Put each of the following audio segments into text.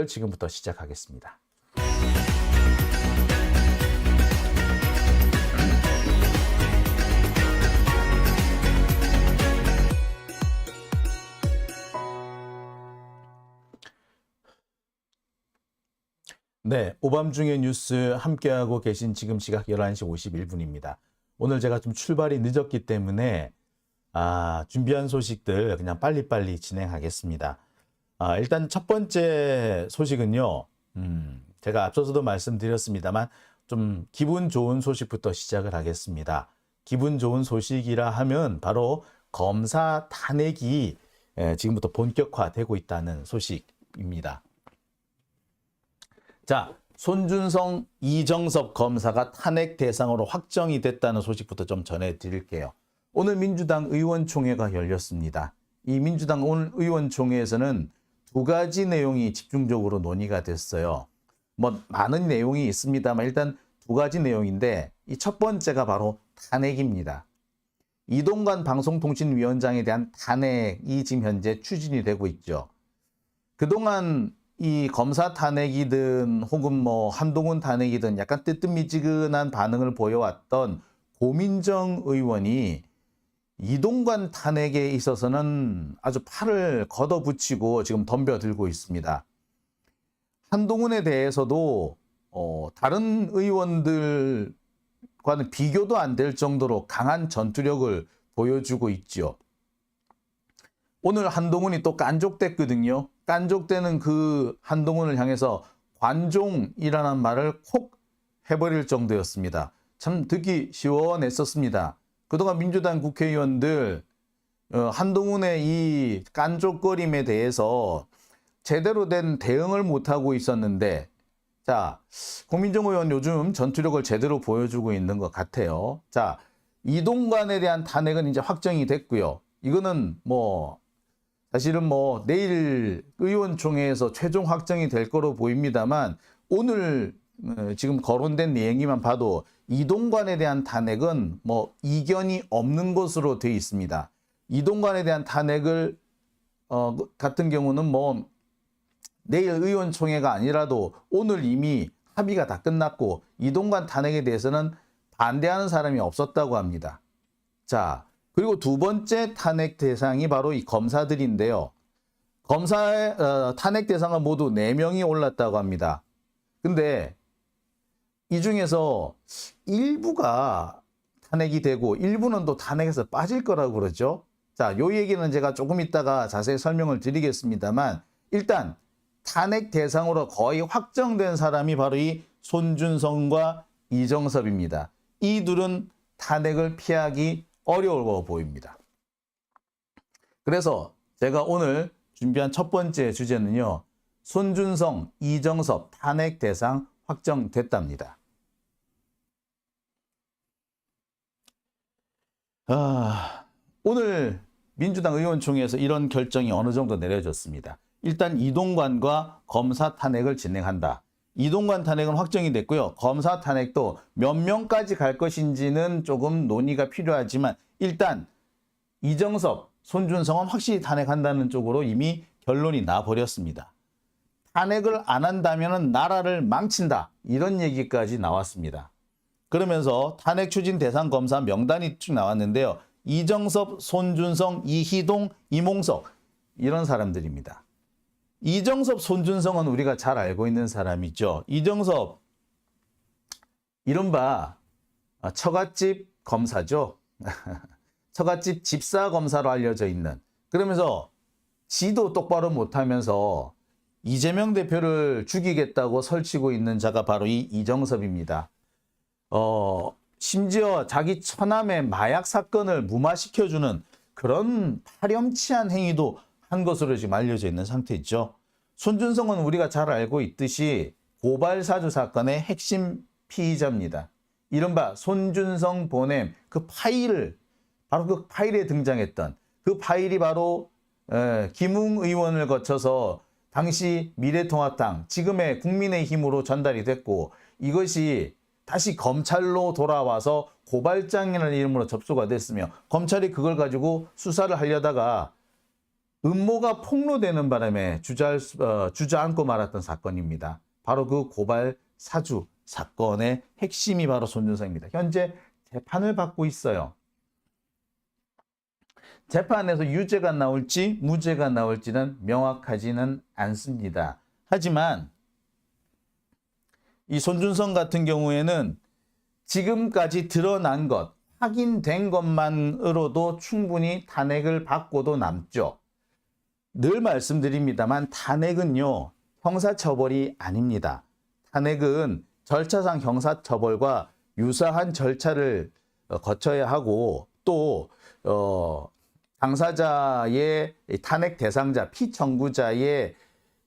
지금부터 시작하겠습니다. 네, 오밤중의 뉴스 함께하고 계신 지금 시각 11시 51분입니다. 오늘 제가 좀 출발이 늦었기 때문에 준비한 소식들 그냥 빨리빨리 진행하겠습니다. 일단 첫 번째 소식은요. 제가 앞서서도 말씀드렸습니다만 좀 기분 좋은 소식부터 시작을 하겠습니다. 기분 좋은 소식이라 하면 바로 검사 탄핵이 지금부터 본격화되고 있다는 소식입니다. 자, 손준성, 이정섭 검사가 탄핵 대상으로 확정이 됐다는 소식부터 좀 전해드릴게요. 오늘 민주당 의원총회가 열렸습니다. 이 민주당 오늘 의원총회에서는 두 가지 내용이 집중적으로 논의가 됐어요. 많은 내용이 있습니다만 일단 두 가지 내용인데 이 첫 번째가 바로 탄핵입니다. 이동관 방송통신위원장에 대한 탄핵이 지금 현재 추진이 되고 있죠. 그동안 이 검사 탄핵이든 혹은 한동훈 탄핵이든 약간 뜨뜻미지근한 반응을 보여왔던 고민정 의원이 이동관 탄핵에 있어서는 아주 팔을 걷어붙이고 지금 덤벼들고 있습니다. 한동훈에 대해서도 다른 의원들과는 비교도 안 될 정도로 강한 전투력을 보여주고 있죠. 오늘 한동훈이 또 깐족됐거든요. 깐족되는 그 한동훈을 향해서 관종이라는 말을 콕 해버릴 정도였습니다. 참 듣기 시원했었습니다. 그동안 민주당 국회의원들 한동훈의 이 깐족거림에 대해서 제대로 된 대응을 못하고 있었는데 자, 고민정 의원 요즘 전투력을 제대로 보여주고 있는 것 같아요. 자, 이동관에 대한 탄핵은 이제 확정이 됐고요. 이거는 사실은 내일 의원총회에서 최종 확정이 될 거로 보입니다만 오늘 지금 거론된 내용만 봐도 이동관에 대한 탄핵은 이견이 없는 것으로 되어 있습니다. 이동관에 대한 탄핵을 같은 경우는 내일 의원총회가 아니라도 오늘 이미 합의가 다 끝났고 이동관 탄핵에 대해서는 반대하는 사람이 없었다고 합니다. 자, 그리고 두 번째 탄핵 대상이 바로 이 검사들인데요. 검사의 탄핵 대상은 모두 4명이 올랐다고 합니다. 근데 이 중에서 일부가 탄핵이 되고 일부는 또 탄핵에서 빠질 거라고 그러죠. 자, 요 얘기는 제가 조금 있다가 자세히 설명을 드리겠습니다만 일단 탄핵 대상으로 거의 확정된 사람이 바로 이 손준성과 이정섭입니다. 이 둘은 탄핵을 피하기 어려워 보입니다. 그래서 제가 오늘 준비한 첫 번째 주제는요. 손준성, 이정섭 탄핵 대상 확정됐답니다. 오늘 민주당 의원총회에서 이런 결정이 어느 정도 내려졌습니다. 일단 이동관과 검사 탄핵을 진행한다. 이동관 탄핵은 확정이 됐고요. 검사 탄핵도 몇 명까지 갈 것인지는 조금 논의가 필요하지만 일단 이정섭, 손준성은 확실히 탄핵한다는 쪽으로 이미 결론이 나버렸습니다. 탄핵을 안 한다면 나라를 망친다. 이런 얘기까지 나왔습니다. 그러면서 탄핵 추진 대상 검사 명단이 쭉 나왔는데요. 이정섭, 손준성, 이희동, 이몽석 이런 사람들입니다. 이정섭, 손준성은 우리가 잘 알고 있는 사람이죠. 이정섭, 이른바 처갓집 검사죠. 처갓집 집사 검사로 알려져 있는. 그러면서 지도 똑바로 못하면서 이재명 대표를 죽이겠다고 설치고 있는 자가 바로 이 이정섭입니다. 심지어 자기 처남의 마약 사건을 무마시켜주는 그런 파렴치한 행위도 한 것으로 지금 알려져 있는 상태죠. 손준성은 우리가 잘 알고 있듯이 고발사주 사건의 핵심 피의자입니다. 이른바 손준성 보냄 그 파일을 바로 그 파일에 등장했던 그 파일이 바로 김웅 의원을 거쳐서 당시 미래통합당 지금의 국민의힘으로 전달이 됐고 이것이 다시 검찰로 돌아와서 고발장이라는 이름으로 접수가 됐으며 검찰이 그걸 가지고 수사를 하려다가 음모가 폭로되는 바람에 주저앉고 말았던 사건입니다. 바로 그 고발 사주 사건의 핵심이 바로 손준성입니다. 현재 재판을 받고 있어요. 재판에서 유죄가 나올지 무죄가 나올지는 명확하지는 않습니다. 하지만 이 손준성 같은 경우에는 지금까지 드러난 것, 확인된 것만으로도 충분히 탄핵을 받고도 남죠. 늘 말씀드립니다만 탄핵은요, 형사처벌이 아닙니다. 탄핵은 절차상 형사처벌과 유사한 절차를 거쳐야 하고 또 당사자의 탄핵 대상자, 피청구자의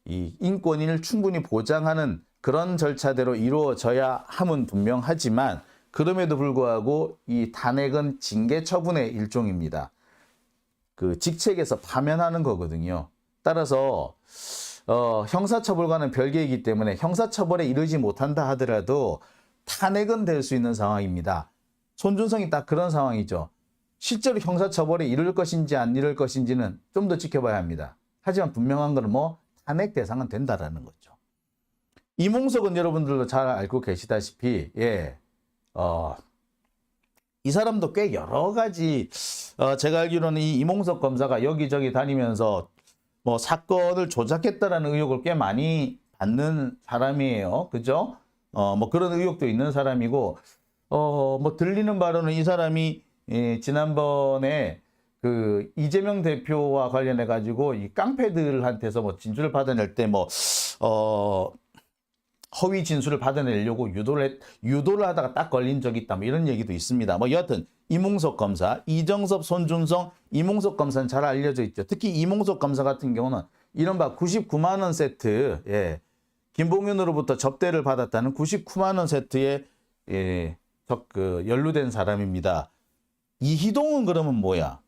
이 인권을 충분히 보장하는 그런 절차대로 이루어져야 함은 분명하지만 그럼에도 불구하고 이 탄핵은 징계 처분의 일종입니다. 그 직책에서 파면하는 거거든요. 따라서 형사처벌과는 별개이기 때문에 형사처벌에 이르지 못한다 하더라도 탄핵은 될 수 있는 상황입니다. 손준성이 딱 그런 상황이죠. 실제로 형사처벌에 이를 것인지 안 이를 것인지는 좀 더 지켜봐야 합니다. 하지만 분명한 것은 탄핵 대상은 된다라는 거죠. 이몽석은 여러분들도 잘 알고 계시다시피 이 사람도 꽤 여러 가지 제가 알기로는 이 이몽석 검사가 여기저기 다니면서 사건을 조작했다라는 의혹을 꽤 많이 받는 사람이에요. 그죠? 그런 의혹도 있는 사람이고 들리는 바로는 이 사람이 지난번에 그 이재명 대표와 관련해 가지고 이 깡패들한테서 진술을 받아낼 때 허위 진술을 받아내려고 유도를 하다가 딱 걸린 적이 있다. 이런 얘기도 있습니다. 여하튼 이몽석 검사, 이정섭, 손준성, 이몽석 검사는 잘 알려져 있죠. 특히 이몽석 검사 같은 경우는 이른바 99만 원 세트, 김봉윤으로부터 접대를 받았다는 99만 원 세트에 연루된 사람입니다. 이희동은 그러면 뭐야?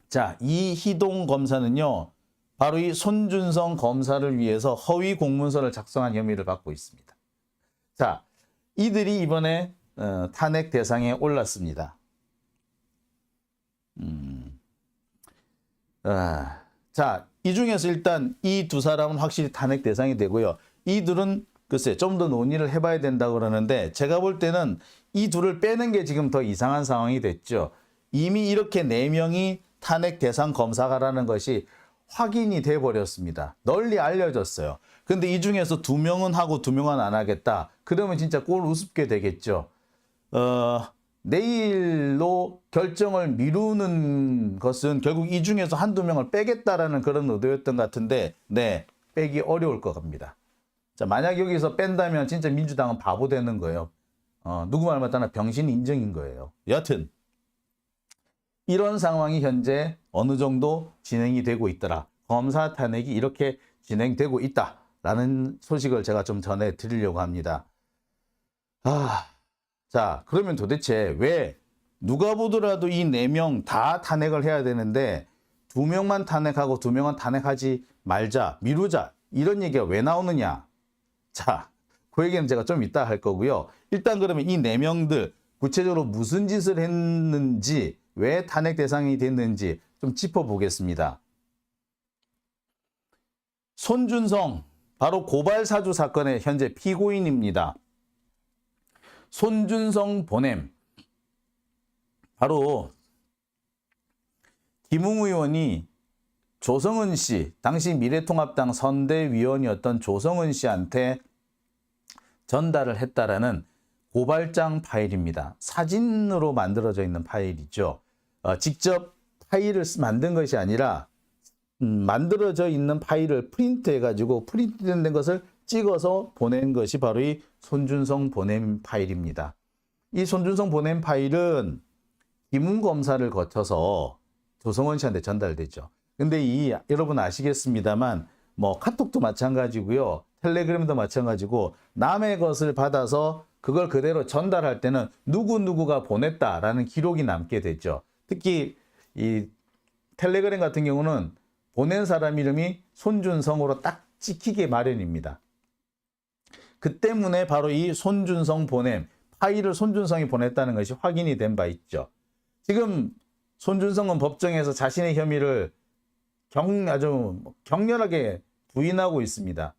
자, 이희동 검사는요. 바로 이 손준성 검사를 위해서 허위 공문서를 작성한 혐의를 받고 있습니다. 자, 이들이 이번에 탄핵 대상에 올랐습니다. 자, 이 중에서 일단 이 두 사람은 확실히 탄핵 대상이 되고요. 이들은 글쎄 좀 더 논의를 해봐야 된다고 그러는데 제가 볼 때는 이 둘을 빼는 게 지금 더 이상한 상황이 됐죠. 이미 이렇게 4명이 탄핵 대상 검사가라는 것이 확인이 돼 버렸습니다. 널리 알려졌어요. 근데 이 중에서 2명은 하고 2명은 안 하겠다. 그러면 진짜 꼴 우습게 되겠죠. 내일로 결정을 미루는 것은 결국 이 중에서 한두 명을 빼겠다라는 그런 의도였던 것 같은데 빼기 어려울 것 같습니다. 자, 만약 여기서 뺀다면 진짜 민주당은 바보 되는 거예요. 누구 말 맞다나 병신 인정인 거예요. 여하튼 이런 상황이 현재 어느 정도 진행이 되고 있더라. 검사 탄핵이 이렇게 진행되고 있다라는 소식을 제가 좀 전해드리려고 합니다. 자, 그러면 도대체 왜 누가 보더라도 이 4명 다 탄핵을 해야 되는데 2명만 탄핵하고 2명은 탄핵하지 말자, 미루자 이런 얘기가 왜 나오느냐? 자, 그 얘기는 제가 좀 이따 할 거고요. 일단 그러면 이 4명들 구체적으로 무슨 짓을 했는지 왜 탄핵 대상이 됐는지 좀 짚어보겠습니다. 손준성, 바로 고발사주 사건의 현재 피고인입니다. 손준성 보냄, 바로 김웅 의원이 조성은 씨, 당시 미래통합당 선대위원이었던 조성은 씨한테 전달을 했다라는 고발장 파일입니다. 사진으로 만들어져 있는 파일이죠. 직접 파일을 만든 것이 아니라 만들어져 있는 파일을 프린트해가지고 프린트된 것을 찍어서 보낸 것이 바로 이 손준성 보냄 파일입니다. 이 손준성 보냄 파일은 김웅 검사를 거쳐서 조성원 씨한테 전달되죠. 근데 여러분 아시겠습니다만 카톡도 마찬가지고요. 텔레그램도 마찬가지고 남의 것을 받아서 그걸 그대로 전달할 때는 누구누구가 보냈다라는 기록이 남게 되죠. 특히 이 텔레그램 같은 경우는 보낸 사람 이름이 손준성으로 딱 찍히게 마련입니다. 그 때문에 바로 이 손준성 보냄 파일을 손준성이 보냈다는 것이 확인이 된 바 있죠. 지금 손준성은 법정에서 자신의 혐의를 아주 격렬하게 부인하고 있습니다.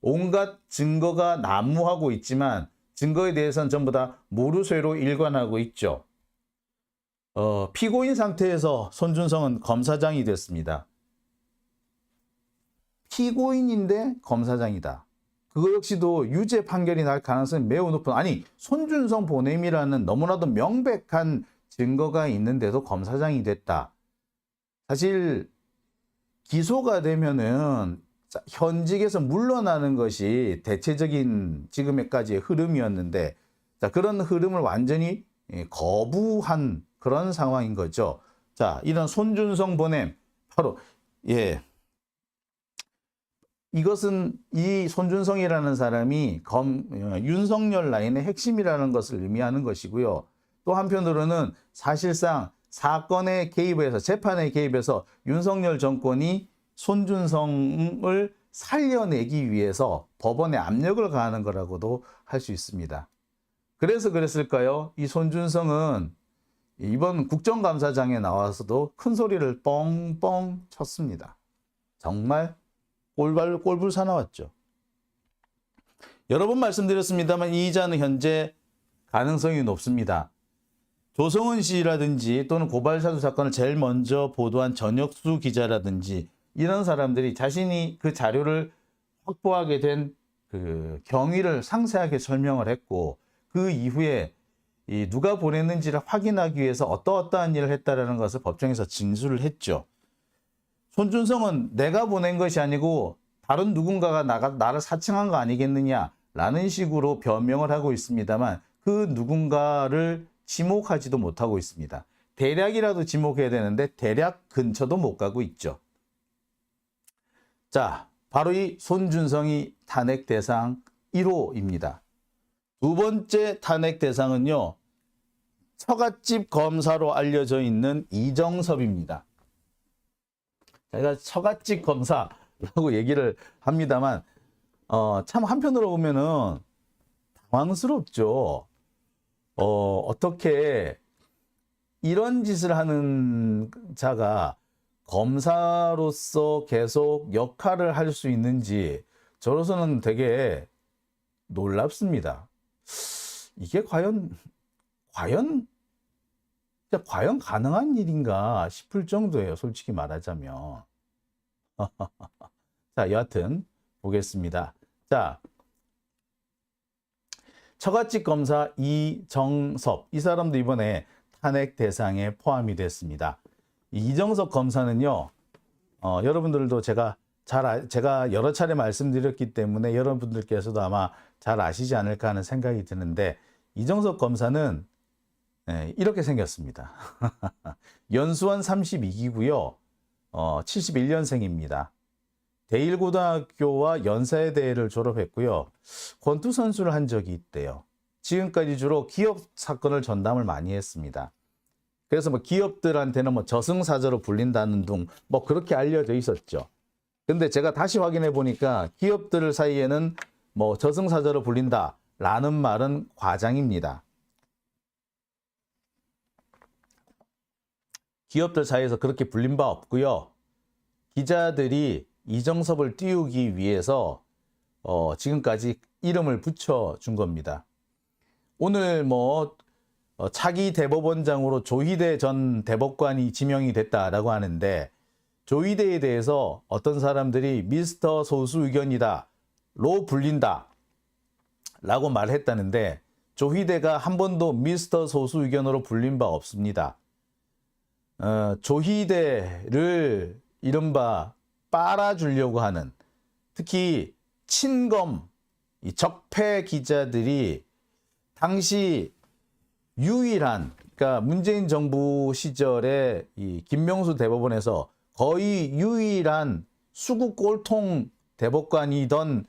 온갖 증거가 난무하고 있지만 증거에 대해서는 전부 다 모르쇠로 일관하고 있죠. 피고인 상태에서 손준성은 검사장이 됐습니다. 피고인인데 검사장이다. 그거 역시도 유죄 판결이 날 가능성이 매우 높은, 아니 손준성 보냄이라는 너무나도 명백한 증거가 있는데도 검사장이 됐다. 사실 기소가 되면은 현직에서 물러나는 것이 대체적인 지금까지의 흐름이었는데, 자, 그런 흐름을 완전히 거부한 그런 상황인 거죠. 자, 이런 손준성 보냄, 바로 이것은 이 손준성이라는 사람이 윤석열 라인의 핵심이라는 것을 의미하는 것이고요. 또 한편으로는 사실상 사건에 개입해서, 재판에 개입해서 윤석열 정권이 손준성을 살려내기 위해서 법원에 압력을 가하는 거라고도 할 수 있습니다. 그래서 그랬을까요? 이 손준성은 이번 국정감사장에 나와서도 큰 소리를 뻥뻥 쳤습니다. 정말 꼴불 사나웠죠. 여러 번 말씀드렸습니다만 이 이자는 현재 가능성이 높습니다. 조성은 씨라든지 또는 고발사주 사건을 제일 먼저 보도한 전혁수 기자라든지 이런 사람들이 자신이 그 자료를 확보하게 된 그 경위를 상세하게 설명을 했고, 그 이후에 누가 보냈는지를 확인하기 위해서 어떠한 일을 했다라는 것을 법정에서 진술을 했죠. 손준성은 내가 보낸 것이 아니고 다른 누군가가 나를 사칭한 거 아니겠느냐라는 식으로 변명을 하고 있습니다만, 그 누군가를 지목하지도 못하고 있습니다. 대략이라도 지목해야 되는데 대략 근처도 못 가고 있죠. 자, 바로 이 손준성이 탄핵 대상 1호입니다. 두 번째 탄핵 대상은요, 처갓집 검사로 알려져 있는 이정섭입니다. 제가 처갓집 검사라고 얘기를 합니다만 참 한편으로 보면은 당황스럽죠. 어떻게 이런 짓을 하는 자가 검사로서 계속 역할을 할 수 있는지 저로서는 되게 놀랍습니다. 이게 과연 가능한 일인가 싶을 정도예요, 솔직히 말하자면. 자, 여하튼 보겠습니다. 자, 처갓집 검사 이정섭, 이 사람도 이번에 탄핵 대상에 포함이 됐습니다. 이정섭 검사는요, 여러분들도 제가 여러 차례 말씀드렸기 때문에 여러분들께서도 아마 잘 아시지 않을까 하는 생각이 드는데, 이정섭 검사는 이렇게 생겼습니다. 연수원 32기고요. 71년생입니다. 대일고등학교와 연세대를 졸업했고요. 권투 선수를 한 적이 있대요. 지금까지 주로 기업 사건을 전담을 많이 했습니다. 그래서 기업들한테는 저승사자로 불린다는 둥 그렇게 알려져 있었죠. 근데 제가 다시 확인해 보니까 기업들 사이에는 저승사자로 불린다라는 말은 과장입니다. 기업들 사이에서 그렇게 불린 바 없고요. 기자들이 이정섭을 띄우기 위해서 지금까지 이름을 붙여준 겁니다. 오늘 차기 대법원장으로 조희대 전 대법관이 지명이 됐다라고 하는데, 조희대에 대해서 어떤 사람들이 미스터 소수 의견이다 로 불린다 라고 말했다는데, 조희대가 한 번도 미스터 소수 의견으로 불린 바 없습니다. 조희대를 이른바 빨아주려고 하는, 특히 친검, 이 적폐 기자들이 당시 유일한, 그러니까 문재인 정부 시절에 이 김명수 대법원에서 거의 유일한 수구 꼴통 대법관이던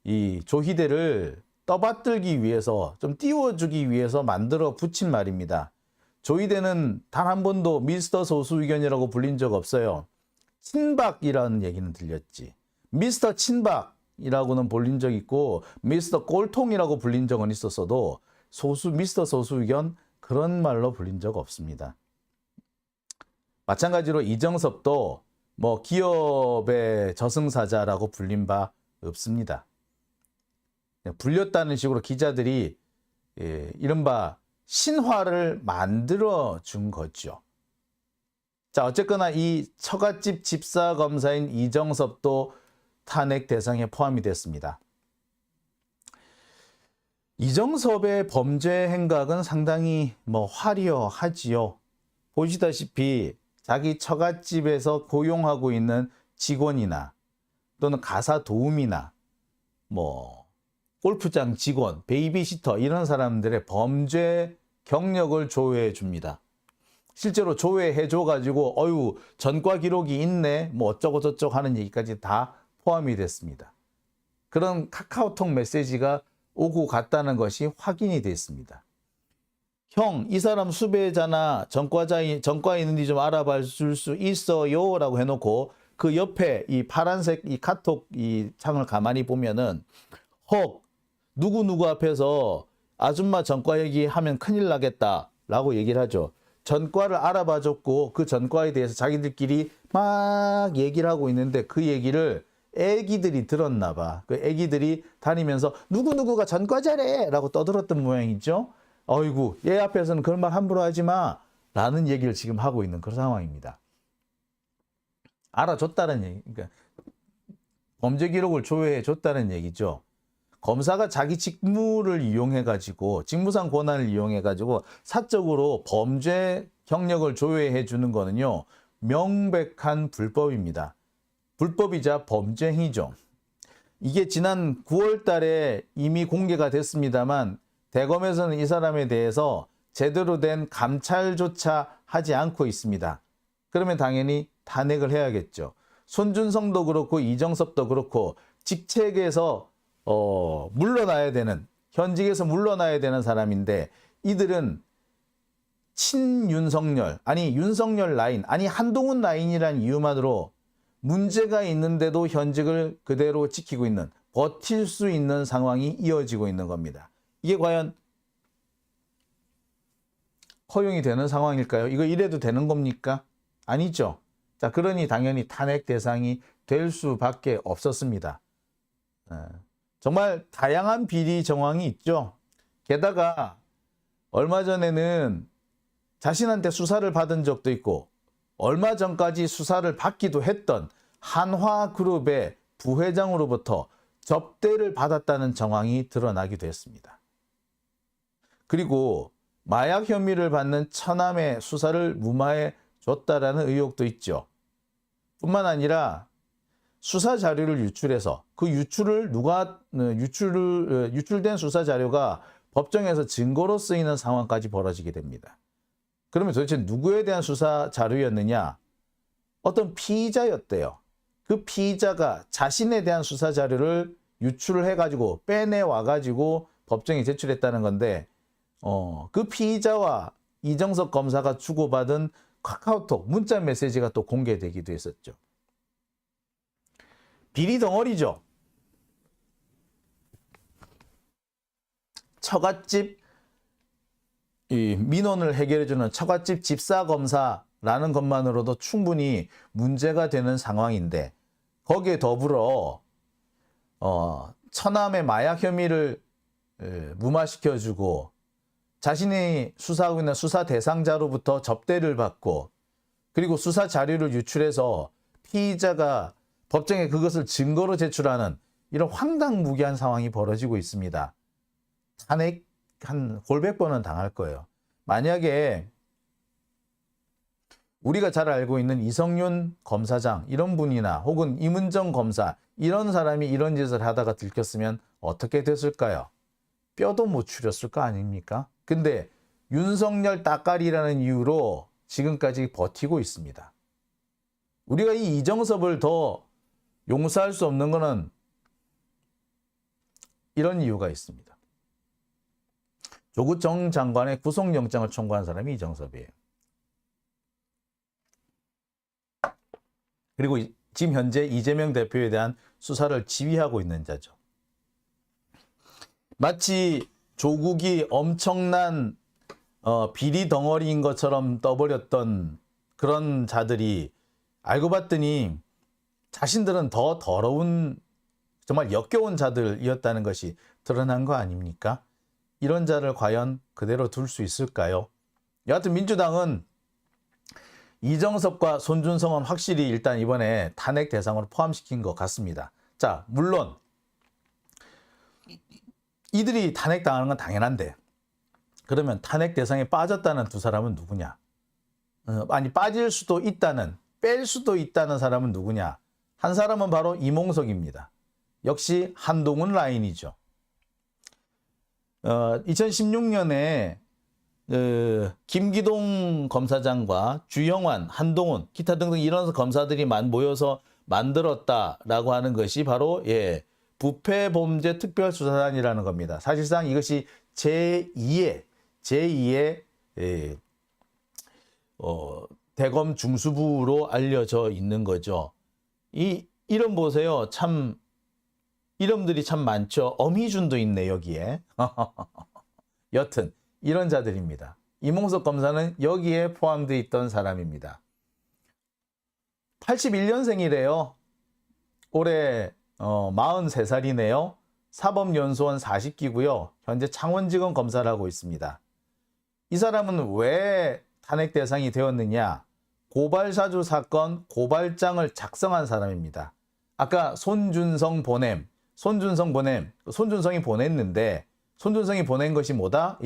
이 조희대를 떠받들기 위해서, 좀 띄워주기 위해서 만들어 붙인 말입니다. 조희대는 단 한 번도 미스터 소수 의견이라고 불린 적 없어요. 친박이라는 얘기는 들렸지. 미스터 친박이라고는 불린 적 있고, 미스터 꼴통이라고 불린 적은 있었어도 미스터 소수 의견, 그런 말로 불린 적 없습니다. 마찬가지로 이정섭도 뭐 기업의 저승사자라고 불린 바 없습니다. 불렸다는 식으로 기자들이 이른바 신화를 만들어 준 거죠. 자, 어쨌거나 이 처갓집 집사검사인 이정섭도 탄핵 대상에 포함이 됐습니다. 이정섭의 범죄 행각은 상당히 화려하지요. 보시다시피 자기 처갓집에서 고용하고 있는 직원이나 또는 가사 도우미나 골프장 직원, 베이비시터 이런 사람들의 범죄 경력을 조회해 줍니다. 실제로 조회해 줘가지고 전과 기록이 있네 어쩌고 저쩌고 하는 얘기까지 다 포함이 됐습니다. 그런 카카오톡 메시지가 오고 갔다는 것이 확인이 됐습니다. 형, 이 사람 수배자나 전과에 있는지 좀 알아봐 줄 수 있어요 라고 해놓고 그 옆에 이 파란색 이 카톡 이 창을 가만히 보면은 누구 앞에서 아줌마 전과 얘기하면 큰일 나겠다 라고 얘기를 하죠. 전과를 알아봐 줬고 그 전과에 대해서 자기들끼리 막 얘기를 하고 있는데 그 얘기를 애기들이 들었나 봐. 그 애기들이 다니면서 누구가 전과자래 라고 떠들었던 모양이죠. 어이구, 얘 앞에서는 그런 말 함부로 하지 마 라는 얘기를 지금 하고 있는 그런 상황입니다. 알아줬다는 얘기, 그러니까 범죄 기록을 조회해 줬다는 얘기죠. 검사가 자기 직무를 이용해가지고 직무상 권한을 이용해가지고 사적으로 범죄 경력을 조회해 주는 거는요, 명백한 불법입니다. 불법이자 범죄 행위죠. 이게 지난 9월 달에 이미 공개가 됐습니다만 대검에서는 이 사람에 대해서 제대로 된 감찰조차 하지 않고 있습니다. 그러면 당연히 탄핵을 해야겠죠. 손준성도 그렇고 이정섭도 그렇고 직책에서 물러나야 되는, 현직에서 물러나야 되는 사람인데 이들은 친윤석열, 윤석열 라인, 한동훈 라인이란 이유만으로 문제가 있는데도 현직을 그대로 지키고 있는, 버틸 수 있는 상황이 이어지고 있는 겁니다. 이게 과연 허용이 되는 상황일까요? 이거 이래도 되는 겁니까? 아니죠. 자, 그러니 당연히 탄핵 대상이 될 수밖에 없었습니다. 정말 다양한 비리 정황이 있죠. 게다가 얼마 전에는 자신한테 수사를 받은 적도 있고 얼마 전까지 수사를 받기도 했던 한화그룹의 부회장으로부터 접대를 받았다는 정황이 드러나기도 했습니다. 그리고 마약 혐의를 받는 처남의 수사를 무마해 줬다라는 의혹도 있죠. 뿐만 아니라 수사 자료를 유출해서 그 유출된 수사 자료가 법정에서 증거로 쓰이는 상황까지 벌어지게 됩니다. 그러면 도대체 누구에 대한 수사 자료였느냐? 어떤 피의자였대요. 그 피의자가 자신에 대한 수사 자료를 유출을 해가지고 빼내와가지고 법정에 제출했다는 건데, 그 피의자와 이정섭 검사가 주고받은 카카오톡 문자 메시지가 또 공개되기도 했었죠. 비리 덩어리죠. 처갓집 민원을 해결해주는 처갓집 집사검사라는 것만으로도 충분히 문제가 되는 상황인데 거기에 더불어 처남의 마약 혐의를 무마시켜주고 자신이 수사하고 있는 수사 대상자로부터 접대를 받고 그리고 수사 자료를 유출해서 피의자가 법정에 그것을 증거로 제출하는 이런 황당무계한 상황이 벌어지고 있습니다. 탄핵 한 골백 번은 당할 거예요. 만약에 우리가 잘 알고 있는 이성윤 검사장 이런 분이나 혹은 임은정 검사 이런 사람이 이런 짓을 하다가 들켰으면 어떻게 됐을까요? 뼈도 못 추렸을 거 아닙니까? 근데 윤석열 따까리라는 이유로 지금까지 버티고 있습니다. 우리가 이 이정섭을 더 용서할 수 없는 것은 이런 이유가 있습니다. 조국 전 장관의 구속영장을 청구한 사람이 이정섭이에요. 그리고 지금 현재 이재명 대표에 대한 수사를 지휘하고 있는 자죠. 마치 조국이 엄청난 비리 덩어리인 것처럼 떠버렸던 그런 자들이 알고 봤더니 자신들은 더 더러운 정말 역겨운 자들이었다는 것이 드러난 거 아닙니까? 이런 자를 과연 그대로 둘 수 있을까요? 여하튼 민주당은 이정섭과 손준성은 확실히 일단 이번에 탄핵 대상으로 포함시킨 것 같습니다. 자, 물론 이들이 탄핵당하는 건 당연한데 그러면 탄핵 대상에 빠졌다는 두 사람은 누구냐? 아니 빠질 수도 있다는, 뺄 수도 있다는 사람은 누구냐? 한 사람은 바로 이몽석입니다. 역시 한동훈 라인이죠. 2016년에 김기동 검사장과 주영환, 한동훈, 기타 등등 이런 검사들이 모여서 만들었다라고 하는 것이 바로 부패범죄특별수사단이라는 겁니다. 사실상 이것이 제2의 대검 중수부로 알려져 있는 거죠. 이 이름 보세요. 참 이름들이 참 많죠. 엄희준도 있네 여기에. 여튼 이런 자들입니다. 이몽석 검사는 여기에 포함되어 있던 사람입니다. 81년생이래요. 올해 43살이네요. 사법연수원 40기고요. 현재 창원지검 검사를 하고 있습니다. 이 사람은 왜 탄핵 대상이 되었느냐? 고발사주 사건 고발장을 작성한 사람입니다. 아까 손준성이 보냈는데 손준성이 보낸 것이 뭐다?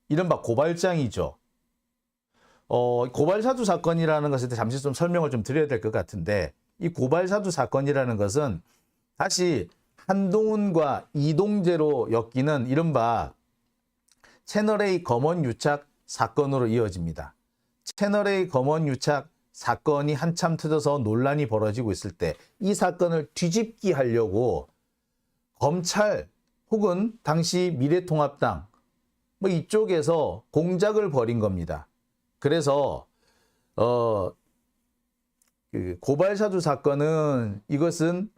이른바 고발장이죠. 고발사주 사건이라는 것에 대해 잠시 좀 설명을 좀 드려야 될 것 같은데 이 고발사주 사건이라는 것은 다시 한동훈과 이동재로 엮이는 이른바 채널A 검언 유착 사건으로 이어집니다. 채널A 검언 유착 사건이 한참 터져서 논란이 벌어지고 있을 때 이 사건을 뒤집기 하려고 검찰 혹은 당시 미래통합당 이쪽에서 공작을 벌인 겁니다. 그래서 그 고발사주 사건은 이것은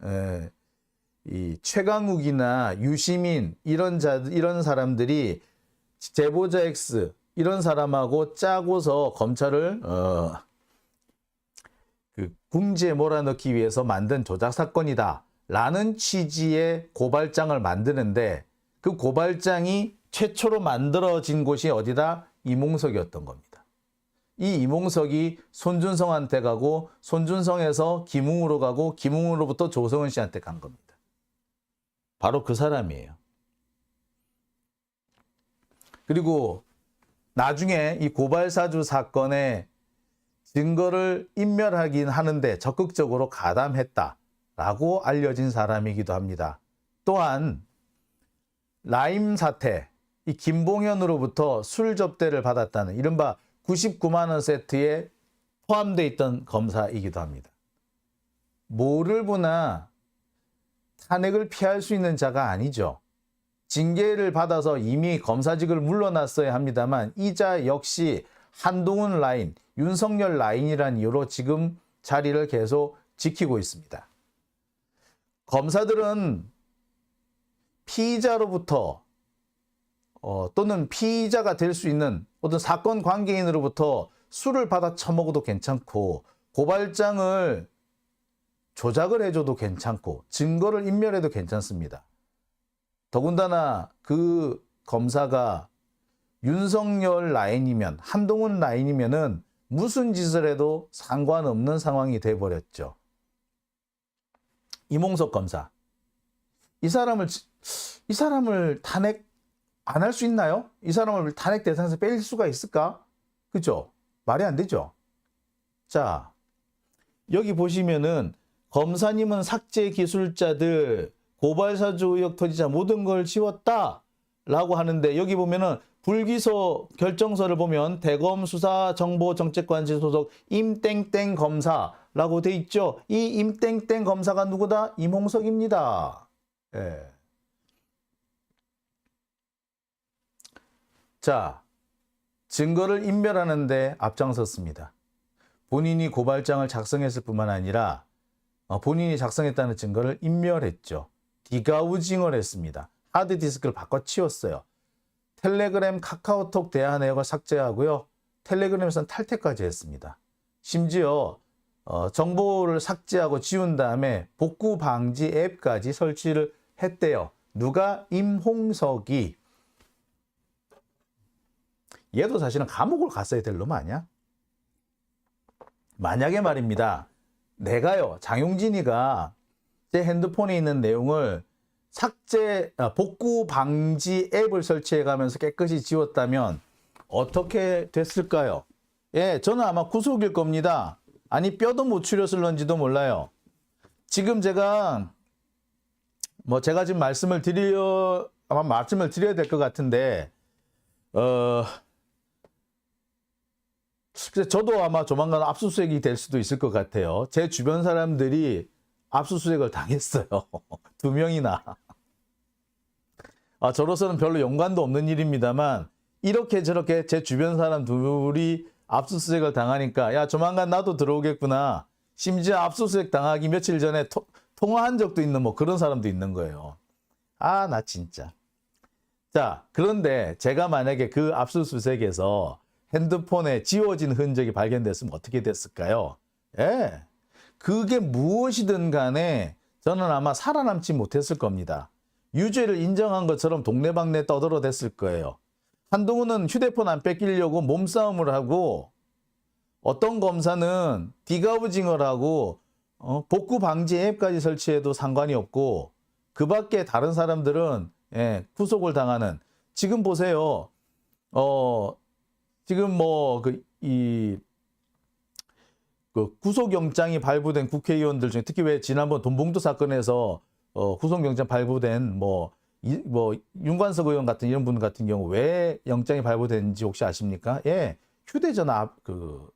이 최강욱이나 유시민 이런 사람들이 제보자 X 이런 사람하고 짜고서 검찰을 그 궁지에 몰아넣기 위해서 만든 조작 사건이다 라는 취지의 고발장을 만드는데 그 고발장이 최초로 만들어진 곳이 어디다? 이몽석이었던 겁니다. 이 이몽석이 손준성한테 가고 손준성에서 김웅으로 가고 김웅으로부터 조성은 씨한테 간 겁니다. 바로 그 사람이에요. 그리고 나중에 이 고발사주 사건의 증거를 인멸하긴 하는데 적극적으로 가담했다라고 알려진 사람이기도 합니다. 또한 라임 사태, 이 김봉현으로부터 술 접대를 받았다는 이른바 99만 원 세트에 포함되어 있던 검사이기도 합니다. 뭐를 보나 탄핵을 피할 수 있는 자가 아니죠. 징계를 받아서 이미 검사직을 물러났어야 합니다만 이 자 역시 한동훈 라인, 윤석열 라인이라는 이유로 지금 자리를 계속 지키고 있습니다. 검사들은 피의자로부터 또는 피의자가 될 수 있는 어떤 사건 관계인으로부터 술을 받아 처먹어도 괜찮고 고발장을 조작을 해줘도 괜찮고 증거를 인멸해도 괜찮습니다. 더군다나 그 검사가 윤석열 라인이면 한동훈 라인이면은 무슨 짓을 해도 상관없는 상황이 돼버렸죠. 이몽석 검사. 이 사람을 탄핵 안 할 수 있나요? 이 사람을 탄핵 대상에서 뺄 수가 있을까? 그죠? 말이 안 되죠. 자, 여기 보시면은 검사님은 삭제 기술자들 고발사주 의혹 터지자 모든 걸 지웠다라고 하는데 여기 보면은 불기소 결정서를 보면 대검 수사정보정책관실 소속 임땡땡 검사라고 돼 있죠. 이 임땡땡 검사가 누구다? 이몽석입니다. 예. 자, 증거를 인멸하는 데 앞장섰습니다. 본인이 고발장을 작성했을 뿐만 아니라 본인이 작성했다는 증거를 인멸했죠. 디가우징을 했습니다. 하드디스크를 바꿔치웠어요. 텔레그램, 카카오톡 대화 내역을 삭제하고요. 텔레그램에서는 탈퇴까지 했습니다. 심지어 정보를 삭제하고 지운 다음에 복구 방지 앱까지 설치를 했대요. 누가? 임홍석이. 얘도 사실은 감옥을 갔어야 될 놈 아니야? 만약에 말입니다. 내가요, 장용진이가 제 핸드폰에 있는 내용을 복구 방지 앱을 설치해 가면서 깨끗이 지웠다면 어떻게 됐을까요? 예, 저는 아마 구속일 겁니다. 아니, 뼈도 못 추렸을런지도 몰라요. 지금 제가 지금 말씀을 드려야 될 것 같은데, 저도 아마 조만간 압수수색이 될 수도 있을 것 같아요. 제 주변 사람들이 압수수색을 당했어요. 2명이나. 저로서는 별로 연관도 없는 일입니다만, 이렇게 저렇게 제 주변 사람 둘이 압수수색을 당하니까, 야, 조만간 나도 들어오겠구나. 심지어 압수수색 당하기 며칠 전에 통화한 적도 있는 그런 사람도 있는 거예요. 나 진짜. 자, 그런데 제가 만약에 그 압수수색에서 핸드폰에 지워진 흔적이 발견됐으면 어떻게 됐을까요? 예. 그게 무엇이든 간에 저는 아마 살아남지 못했을 겁니다. 유죄를 인정한 것처럼 동네방네 떠들어댔을 거예요. 한동훈은 휴대폰 안 뺏기려고 몸싸움을 하고, 어떤 검사는 디가우징을 하고 복구 방지 앱까지 설치해도 상관이 없고, 그 밖에 다른 사람들은 구속을 당하는. 지금 보세요. 지금 구속영장이 발부된 국회의원들 중에, 특히 왜 지난번 돈봉투 사건에서 구속영장 발부된 윤관석 의원 같은 이런 분 같은 경우 왜 영장이 발부됐는지 혹시 아십니까? 예, 휴대전화를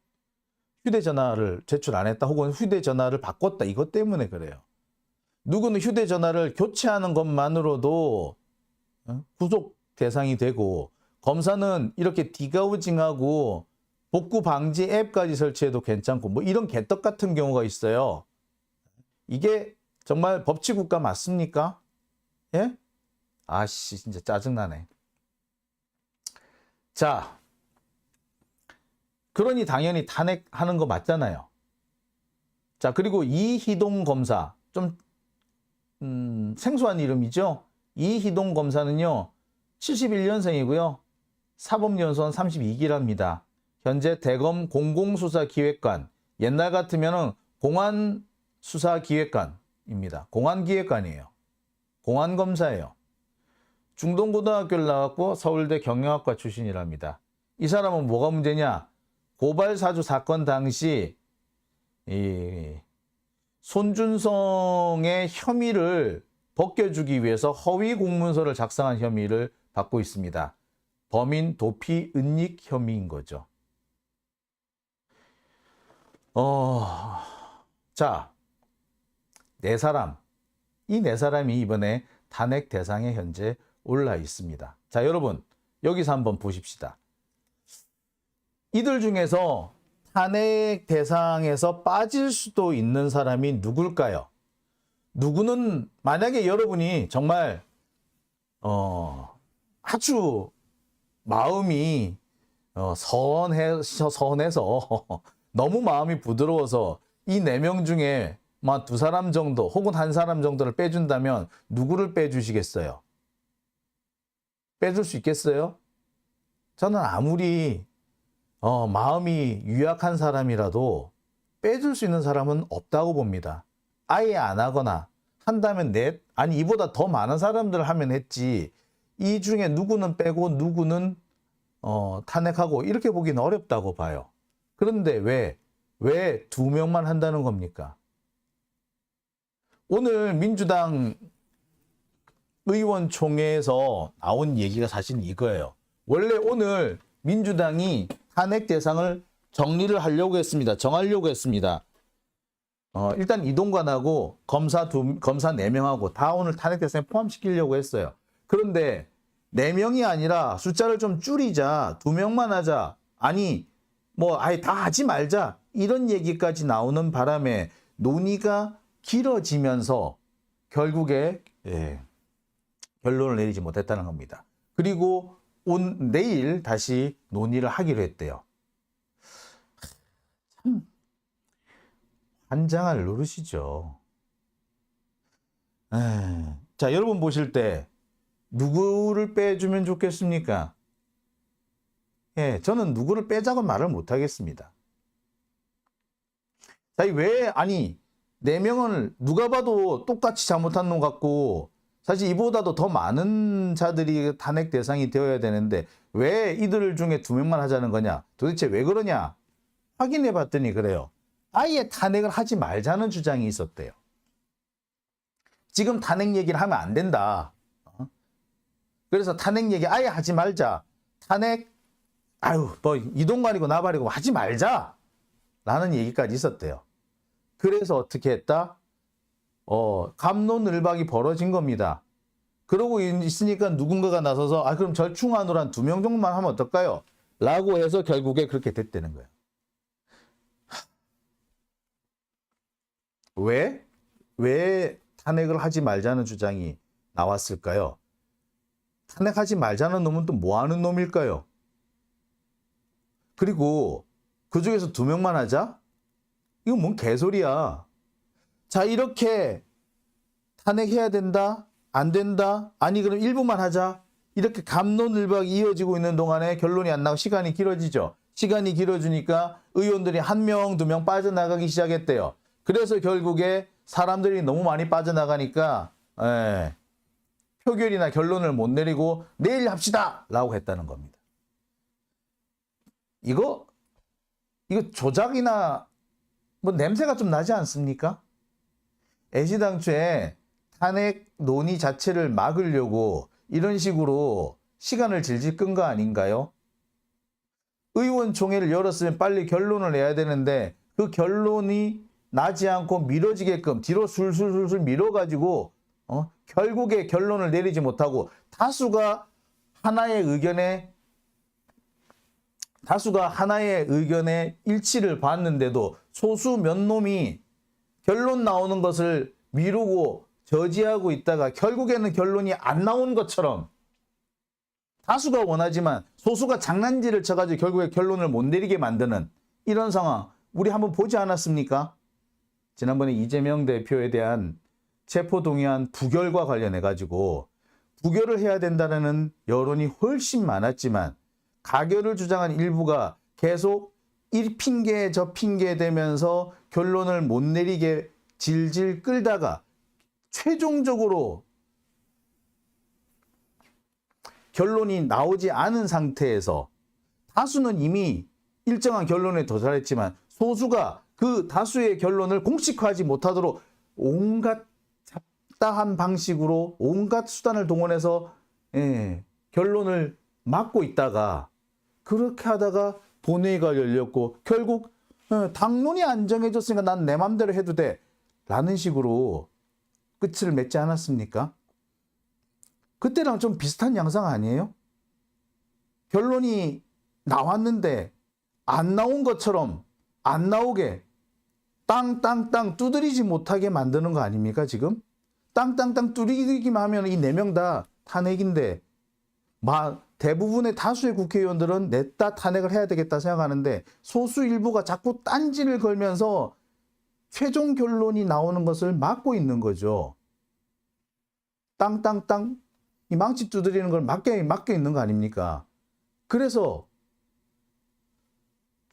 제출 안 했다, 혹은 휴대전화를 바꿨다, 이것 때문에 그래요. 누구는 휴대전화를 교체하는 것만으로도 구속 대상이 되고, 검사는 이렇게 디가우징하고 복구 방지 앱까지 설치해도 괜찮고, 이런 개떡 같은 경우가 있어요. 이게 정말 법치국가 맞습니까? 예? 진짜 짜증나네. 자, 그러니 당연히 탄핵하는 거 맞잖아요. 자, 그리고 이희동 검사, 좀 생소한 이름이죠. 이희동 검사는요, 71년생이고요. 사법연수원 32기랍니다. 현재 대검 공공수사기획관, 옛날 같으면 공안수사기획관입니다. 공안기획관이에요. 공안검사예요. 중동고등학교를 나왔고 서울대 경영학과 출신이랍니다. 이 사람은 뭐가 문제냐? 고발사주 사건 당시 손준성의 혐의를 벗겨주기 위해서 허위 공문서를 작성한 혐의를 받고 있습니다. 범인 도피 은닉 혐의인 거죠. 자, 이 네 사람이 이번에 탄핵 대상에 현재 올라 있습니다. 자, 여러분, 여기서 한번 보십시다. 이들 중에서 탄핵 대상에서 빠질 수도 있는 사람이 누굴까요? 누구는, 만약에 여러분이 정말 아주 마음이 선해서 너무 마음이 부드러워서 이 4명 중에 2사람 정도 혹은 1사람 정도를 빼준다면 누구를 빼주시겠어요? 빼줄 수 있겠어요? 저는 아무리 마음이 유약한 사람이라도 빼줄 수 있는 사람은 없다고 봅니다. 아예 안 하거나 한다면 이보다 더 많은 사람들을 하면 했지, 이 중에 누구는 빼고 누구는 탄핵하고 이렇게 보기는 어렵다고 봐요. 그런데 왜 2명만 한다는 겁니까? 오늘 민주당 의원총회에서 나온 얘기가 사실 이거예요. 원래 오늘 민주당이 탄핵 대상을 정하려고 했습니다. 일단 이동관하고 검사 4명하고 다 오늘 탄핵 대상에 포함시키려고 했어요. 그런데 4명이 아니라 숫자를 좀 줄이자, 2명만 하자, 아예 다 하지 말자, 이런 얘기까지 나오는 바람에 논의가 길어지면서 결국에 결론을 내리지 못했다는 겁니다. 그리고 내일 다시 논의를 하기로 했대요. 참 한장을 누르시죠. 자, 여러분 보실 때 누구를 빼주면 좋겠습니까? 예, 저는 누구를 빼자고 말을 못 하겠습니다. 자, 왜, 아니, 4명을 누가 봐도 똑같이 잘못한 놈 같고, 사실 이보다도 더 많은 자들이 탄핵 대상이 되어야 되는데, 왜 이들 중에 2명만 하자는 거냐? 도대체 왜 그러냐? 확인해 봤더니 그래요. 아예 탄핵을 하지 말자는 주장이 있었대요. 지금 탄핵 얘기를 하면 안 된다. 그래서 탄핵 얘기 아예 하지 말자. 탄핵, 뭐 이동관이고 나발이고 하지 말자. 라는 얘기까지 있었대요. 그래서 어떻게 했다? 갑론을박이 벌어진 겁니다. 그러고 있으니까 누군가가 나서서 그럼 절충안으로 한 2명 정도만 하면 어떨까요? 라고 해서 결국에 그렇게 됐다는 거예요. 왜 탄핵을 하지 말자는 주장이 나왔을까요? 탄핵하지 말자는 놈은 또 뭐 하는 놈일까요? 그리고 그 중에서 2명만 하자? 이건 뭔 개소리야. 자, 이렇게 탄핵해야 된다? 안 된다? 아니, 그럼 일부만 하자? 이렇게 갑론을박이 이어지고 있는 동안에 결론이 안 나고 시간이 길어지죠. 시간이 길어지니까 의원들이 1명, 2명 빠져나가기 시작했대요. 그래서 결국에 사람들이 너무 많이 빠져나가니까 표결이나 결론을 못 내리고 내일 합시다! 라고 했다는 겁니다. 이거 조작이나 뭐 냄새가 좀 나지 않습니까? 애시당초에 탄핵 논의 자체를 막으려고 이런 식으로 시간을 질질 끈 거 아닌가요? 의원총회를 열었으면 빨리 결론을 내야 되는데 그 결론이 나지 않고 미뤄지게끔 뒤로 술술술술 밀어가지고 결국에 결론을 내리지 못하고 다수가 하나의 의견에 일치를 봤는데도 소수 몇 놈이 결론 나오는 것을 미루고 저지하고 있다가 결국에는 결론이 안 나온 것처럼 다수가 원하지만 소수가 장난질을 쳐가지고 결국에 결론을 못 내리게 만드는 이런 상황 우리 한번 보지 않았습니까? 지난번에 이재명 대표에 대한 체포동의안 부결과 관련해가지고 부결을 해야 된다는 여론이 훨씬 많았지만 가결을 주장한 일부가 계속 이 핑계 저 핑계 대면서 결론을 못 내리게 질질 끌다가 최종적으로 결론이 나오지 않은 상태에서 다수는 이미 일정한 결론에 도달했지만 소수가 그 다수의 결론을 공식화하지 못하도록 온갖 잡다한 방식으로 온갖 수단을 동원해서 결론을 막고 있다가 그렇게 하다가 본회의가 열렸고 결국 당론이 안 정해졌으니까 난 내 맘대로 해도 돼 라는 식으로 끝을 맺지 않았습니까? 그때랑 좀 비슷한 양상 아니에요? 결론이 나왔는데 안 나온 것처럼 안 나오게 땅땅땅 두드리지 못하게 만드는 거 아닙니까 지금? 땅땅땅 두드리기만 하면 이 4명 다 탄핵인데 대부분의 다수의 국회의원들은 냈다 탄핵을 해야 되겠다 생각하는데 소수 일부가 자꾸 딴지를 걸면서 최종 결론이 나오는 것을 막고 있는 거죠. 땅땅땅 이 망치 두드리는 걸 막혀 있는 거 아닙니까? 그래서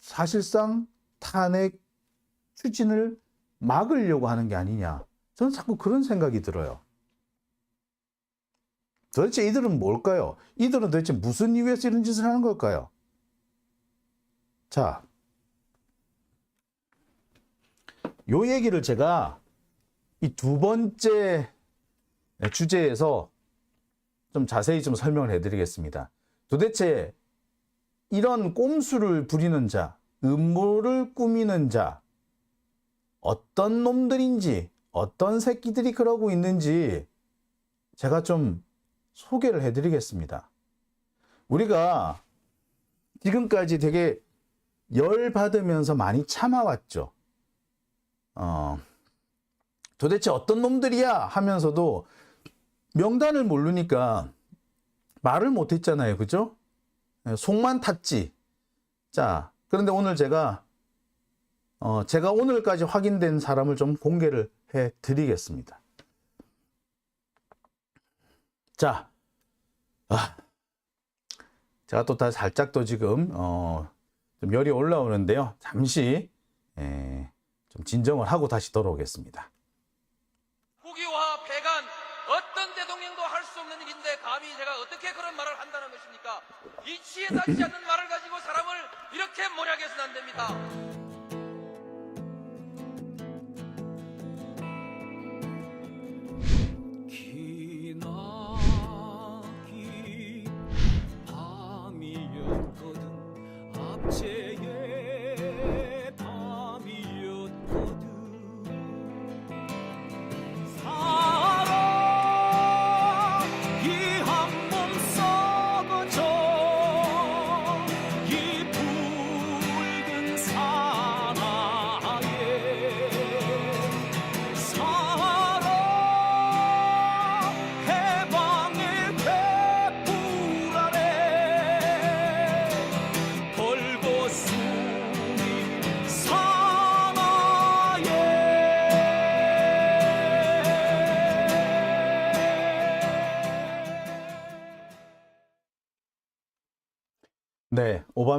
사실상 탄핵 추진을 막으려고 하는 게 아니냐. 저는 자꾸 그런 생각이 들어요. 도대체 이들은 뭘까요? 이들은 도대체 무슨 이유에서 이런 짓을 하는 걸까요? 자, 요 얘기를 제가 이 2번째 주제에서 좀 자세히 좀 설명을 해드리겠습니다. 도대체 이런 꼼수를 부리는 자, 음모를 꾸미는 자, 어떤 놈들인지, 어떤 새끼들이 그러고 있는지 제가 좀 소개를 해드리겠습니다. 우리가 지금까지 되게 열받으면서 많이 참아왔죠. 도대체 어떤 놈들이야 하면서도 명단을 모르니까 말을 못했잖아요. 그죠? 속만 탔지. 자, 그런데 오늘 제가 제가 오늘까지 확인된 사람을 좀 공개를 해 드리겠습니다. 자, 제가 또 다 살짝 또 지금 좀 열이 올라오는데요. 잠시 좀 진정을 하고 다시 돌아오겠습니다. 국유화 폐간 어떤 대통령도 할 수 없는 일인데 감히 제가 어떻게 그런 말을 한다는 것입니까? 이치에 닿지 않는 말을 가지고 사람을 이렇게 몰약해서는 안 됩니다. 기나긴 밤이었거든 압제의 밤이었거든 사랑 이 한 몸 썩어져 이 붉은 사나에 사랑 해방의 횃불 아래 벌거숭이 사나에 네, 오밤